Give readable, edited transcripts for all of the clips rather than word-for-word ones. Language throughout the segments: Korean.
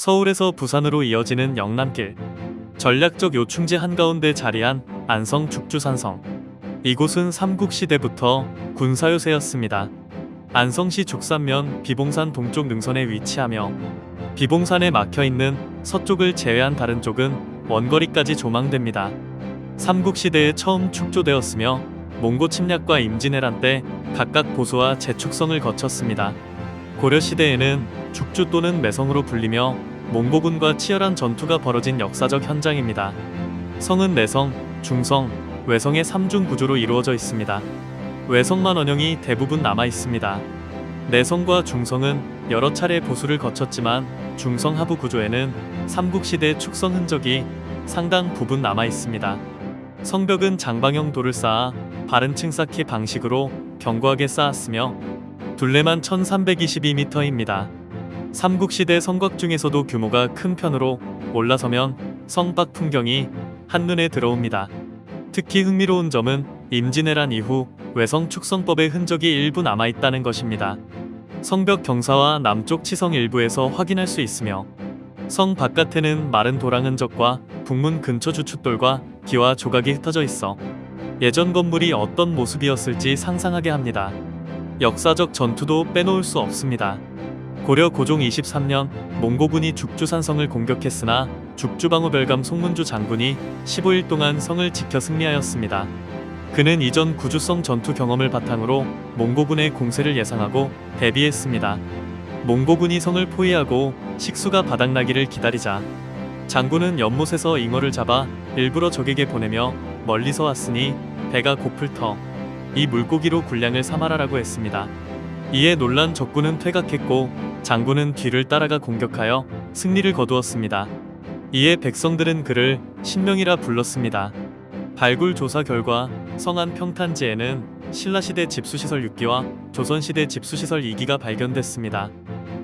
서울에서 부산으로 이어지는 영남길. 전략적 요충지 한가운데 자리한 안성 죽주산성. 이곳은 삼국시대부터 군사요새였습니다. 안성시 죽산면 비봉산 동쪽 능선에 위치하며 비봉산에 막혀있는 서쪽을 제외한 다른 쪽은 원거리까지 조망됩니다. 삼국시대에 처음 축조되었으며 몽고 침략과 임진왜란 때 각각 보수와 재축성을 거쳤습니다. 고려시대에는 죽주 또는 매성으로 불리며 몽고군과 치열한 전투가 벌어진 역사적 현장입니다. 성은 내성, 중성, 외성의 3중 구조로 이루어져 있습니다. 외성만 원형이 대부분 남아 있습니다. 내성과 중성은 여러 차례 보수를 거쳤지만 중성 하부 구조에는 삼국시대 축성 흔적이 상당 부분 남아 있습니다. 성벽은 장방형 돌을 쌓아 바른 층쌓기 방식으로 견고하게 쌓았으며 둘레만 1322m입니다. 삼국시대 성곽 중에서도 규모가 큰 편으로 올라서면 성 밖 풍경이 한눈에 들어옵니다. 특히 흥미로운 점은 임진왜란 이후 외성 축성법의 흔적이 일부 남아있다는 것입니다. 성벽 경사와 남쪽 치성 일부에서 확인할 수 있으며 성 바깥에는 마른 도랑 흔적과 북문 근처 주춧돌과 기와 조각이 흩어져 있어 예전 건물이 어떤 모습이었을지 상상하게 합니다. 역사적 전투도 빼놓을 수 없습니다. 고려 고종 23년 몽고군이 죽주산성을 공격했으나 죽주방어별감 송문주 장군이 15일 동안 성을 지켜 승리하였습니다. 그는 이전 구주성 전투 경험을 바탕으로 몽고군의 공세를 예상하고 대비했습니다. 몽고군이 성을 포위하고 식수가 바닥나기를 기다리자 장군은 연못에서 잉어를 잡아 일부러 적에게 보내며 멀리서 왔으니 배가 고플 터 이 물고기로 군량을 삼아라라고 했습니다. 이에 놀란 적군은 퇴각했고 장군은 뒤를 따라가 공격하여 승리를 거두었습니다. 이에 백성들은 그를 신명이라 불렀습니다. 발굴 조사 결과 성안 평탄지에는 신라시대 집수시설 6기와 조선시대 집수시설 2기가 발견됐습니다.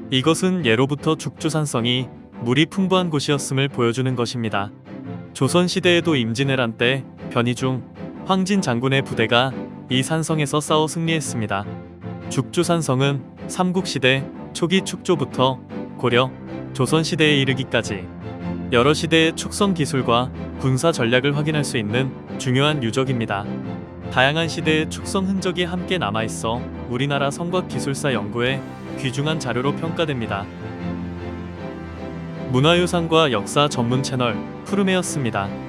이것은 예로부터 죽주산성이 물이 풍부한 곳이었음을 보여주는 것입니다. 조선시대에도 임진왜란 때 변희중, 황진 장군의 부대가 이 산성에서 싸워 승리했습니다. 죽주산성은 삼국시대 초기 축조부터 고려, 조선시대에 이르기까지 여러 시대의 축성 기술과 군사 전략을 확인할 수 있는 중요한 유적입니다. 다양한 시대의 축성 흔적이 함께 남아있어 우리나라 성곽 기술사 연구에 귀중한 자료로 평가됩니다. 문화유산과 역사 전문 채널 푸르메였습니다.